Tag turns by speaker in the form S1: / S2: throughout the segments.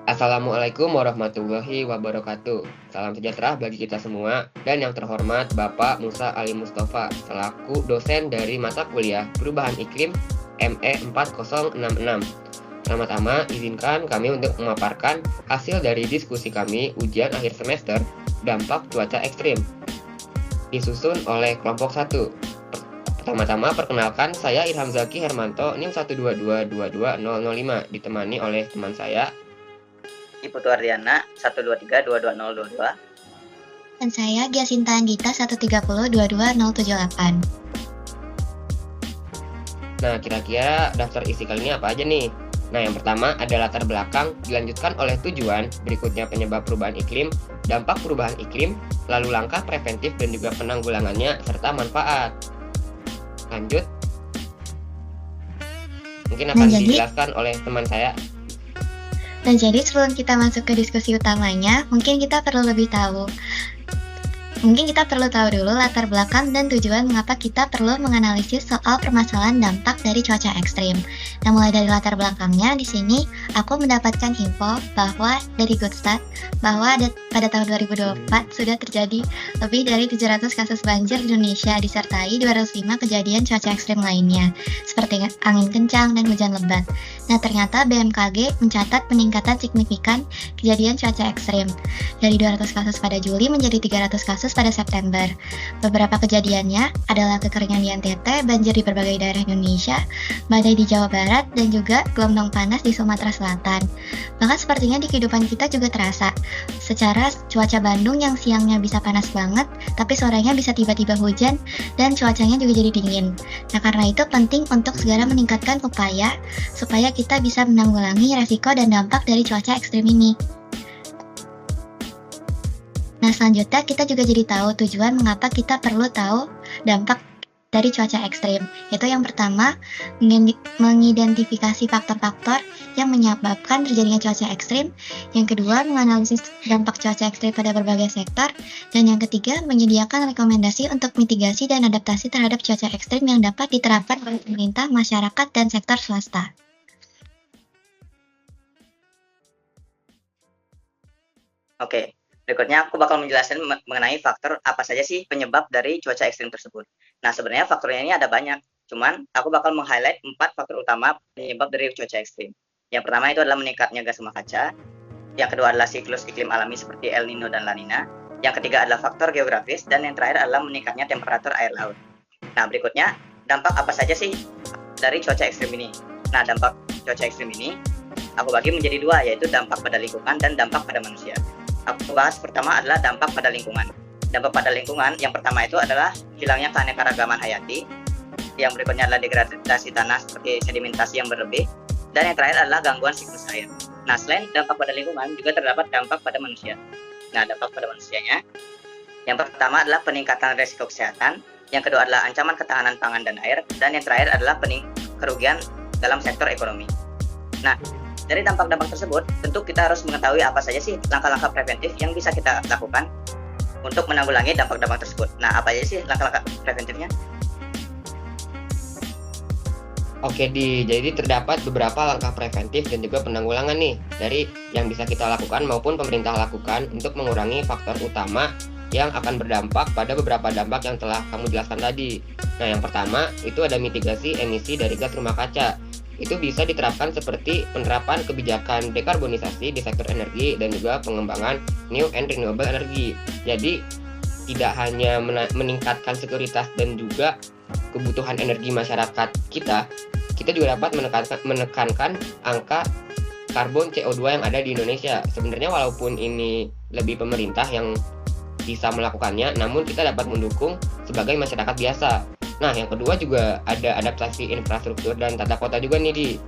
S1: Assalamualaikum warahmatullahi wabarakatuh. Salam sejahtera bagi kita semua dan yang terhormat Bapak Musa Ali Mustafa selaku dosen dari mata kuliah Perubahan Iklim ME 4066. Pertama-tama izinkan kami untuk memaparkan hasil dari diskusi kami ujian akhir semester dampak cuaca ekstrim disusun oleh kelompok 1. Pertama-tama perkenalkan, saya Ilham Zaki Hermanto, NIM 122222005, ditemani oleh teman saya
S2: Putu Ardiana 123222022.
S3: Dan saya Giasinta Anggita 130-22078.
S1: Nah, kira-kira daftar isi kali ini apa aja nih? Nah, yang pertama ada latar belakang, dilanjutkan oleh tujuan, berikutnya penyebab perubahan iklim, dampak perubahan iklim, lalu langkah preventif dan juga penanggulangannya, serta manfaat. Lanjut. Mungkin akan dijelaskan oleh teman saya.
S3: Nah, jadi sebelum kita masuk ke diskusi utamanya, mungkin kita perlu tahu dulu latar belakang dan tujuan mengapa kita perlu menganalisis soal permasalahan dampak dari cuaca ekstrim. Nah, mulai dari latar belakangnya, di sini aku mendapatkan info bahwa dari Goodstat bahwa pada tahun 2024 sudah terjadi lebih dari 700 kasus banjir di Indonesia disertai 205 kejadian cuaca ekstrim lainnya, seperti angin kencang dan hujan lebat. Nah, ternyata BMKG mencatat peningkatan signifikan kejadian cuaca ekstrim dari 200 kasus pada Juli menjadi 300 kasus pada September. Beberapa kejadiannya adalah kekeringan di NTT, banjir di berbagai daerah Indonesia, badai di Jawa Barat, dan juga gelombang panas di Sumatera Selatan. Bahkan sepertinya di kehidupan kita juga terasa. Secara cuaca Bandung yang siangnya bisa panas banget, tapi sorenya bisa tiba-tiba hujan, dan cuacanya juga jadi dingin. Nah, karena itu penting untuk segera meningkatkan upaya supaya kita bisa menanggulangi resiko dan dampak dari cuaca ekstrim ini. Nah, selanjutnya kita juga jadi tahu tujuan mengapa kita perlu tahu dampak dari cuaca ekstrim. Yaitu yang pertama, mengidentifikasi faktor-faktor yang menyebabkan terjadinya cuaca ekstrim. Yang kedua, menganalisis dampak cuaca ekstrim pada berbagai sektor. Dan yang ketiga, menyediakan rekomendasi untuk mitigasi dan adaptasi terhadap cuaca ekstrim yang dapat diterapkan oleh pemerintah, masyarakat, dan sektor swasta.
S2: Oke. Berikutnya aku bakal menjelaskan mengenai faktor apa saja sih penyebab dari cuaca ekstrim tersebut. Nah, sebenarnya faktornya ini ada banyak, cuman aku bakal meng-highlight 4 faktor utama penyebab dari cuaca ekstrim. Yang pertama itu adalah meningkatnya gas rumah kaca, yang kedua adalah siklus iklim alami seperti El Nino dan La Nina, yang ketiga adalah faktor geografis, dan yang terakhir adalah meningkatnya temperatur air laut. Nah, berikutnya dampak apa saja sih dari cuaca ekstrim ini? Nah, dampak cuaca ekstrim ini aku bagi menjadi dua, yaitu dampak pada lingkungan dan dampak pada manusia. Aku bahas pertama adalah dampak pada lingkungan. Dampak pada lingkungan yang pertama itu adalah hilangnya keanekaragaman hayati. Yang berikutnya adalah degradasi tanah seperti sedimentasi yang berlebih. Dan yang terakhir adalah gangguan siklus air. Nah, selain dampak pada lingkungan juga terdapat dampak pada manusia. Nah, dampak pada manusianya yang pertama adalah peningkatan risiko kesehatan. Yang kedua adalah ancaman ketahanan pangan dan air. Dan yang terakhir adalah kerugian dalam sektor ekonomi. Nah, dari dampak-dampak tersebut, tentu kita harus mengetahui apa saja sih langkah-langkah preventif yang bisa kita lakukan untuk menanggulangi dampak-dampak tersebut. Nah, apa aja sih langkah-langkah preventifnya?
S1: Oke, jadi terdapat beberapa langkah preventif dan juga penanggulangan nih dari yang bisa kita lakukan maupun pemerintah lakukan untuk mengurangi faktor utama yang akan berdampak pada beberapa dampak yang telah kamu jelaskan tadi. Nah, yang pertama itu ada mitigasi emisi dari gas rumah kaca. Itu bisa diterapkan seperti penerapan kebijakan dekarbonisasi di sektor energi dan juga pengembangan new and renewable energy. Jadi tidak hanya meningkatkan sekuritas dan juga kebutuhan energi masyarakat kita juga dapat menekankan angka karbon CO2 yang ada di Indonesia. Sebenarnya walaupun ini lebih pemerintah yang bisa melakukannya, namun kita dapat mendukung sebagai masyarakat biasa. Nah, yang kedua juga ada adaptasi infrastruktur dan tata kota juga nih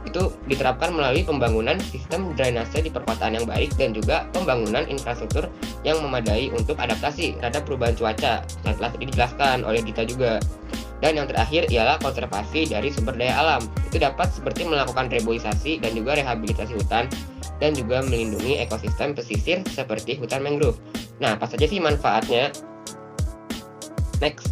S1: itu diterapkan melalui pembangunan sistem drainase di perkotaan yang baik dan juga pembangunan infrastruktur yang memadai untuk adaptasi terhadap perubahan cuaca yang telah tadi dijelaskan oleh Dita juga. Dan yang terakhir ialah konservasi dari sumber daya alam. Itu dapat seperti melakukan reboisasi dan juga rehabilitasi hutan dan juga melindungi ekosistem pesisir seperti hutan mangrove. Nah, apa saja sih manfaatnya? Next.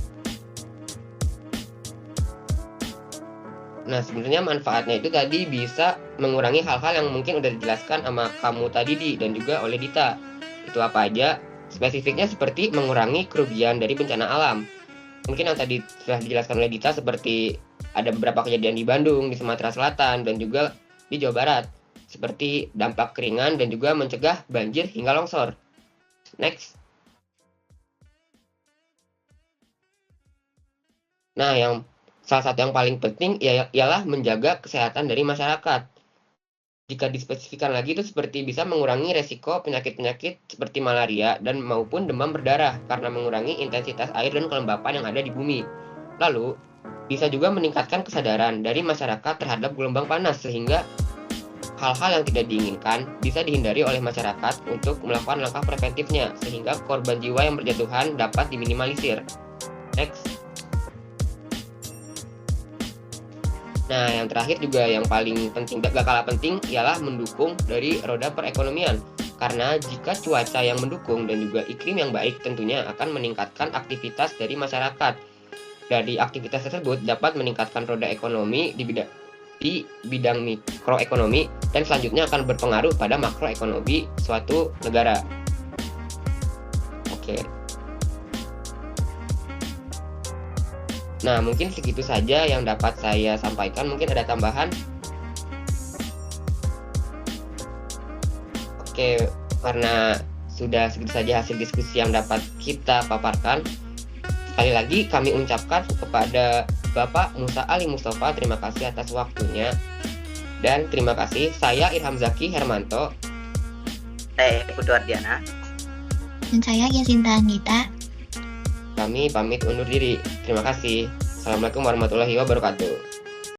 S1: Nah, sebenarnya manfaatnya itu tadi bisa mengurangi hal-hal yang mungkin udah dijelaskan sama kamu tadi dan juga oleh Dita. Itu apa aja? Spesifiknya seperti mengurangi kerugian dari bencana alam. Mungkin yang tadi sudah dijelaskan oleh Dita seperti ada beberapa kejadian di Bandung, di Sumatera Selatan, dan juga di Jawa Barat. Seperti dampak keringan dan juga mencegah banjir hingga longsor. Next. Nah, salah satu yang paling penting ialah menjaga kesehatan dari masyarakat. Jika dispesifikan lagi itu seperti bisa mengurangi resiko penyakit-penyakit seperti malaria dan maupun demam berdarah karena mengurangi intensitas air dan kelembapan yang ada di bumi. Lalu, bisa juga meningkatkan kesadaran dari masyarakat terhadap gelombang panas sehingga hal-hal yang tidak diinginkan bisa dihindari oleh masyarakat untuk melakukan langkah preventifnya sehingga korban jiwa yang berjatuhan dapat diminimalisir. Next. Nah, yang terakhir juga yang paling penting, gak kalah penting, ialah mendukung dari roda perekonomian. Karena jika cuaca yang mendukung dan juga iklim yang baik tentunya akan meningkatkan aktivitas dari masyarakat. Dari aktivitas tersebut dapat meningkatkan roda ekonomi di bidang mikroekonomi dan selanjutnya akan berpengaruh pada makroekonomi suatu negara. Oke. Nah, mungkin segitu saja yang dapat saya sampaikan. Mungkin ada tambahan? Oke, karena sudah segitu saja hasil diskusi yang dapat kita paparkan. Sekali lagi kami ucapkan kepada Bapak Musa Ali Mustafa terima kasih atas waktunya. Dan terima kasih, saya Irham Zaki Hermanto.
S2: Saya Putu Ardiana.
S3: Dan saya Yasinta Anggita.
S1: Kami pamit undur diri. Terima kasih. Assalamualaikum warahmatullahi wabarakatuh.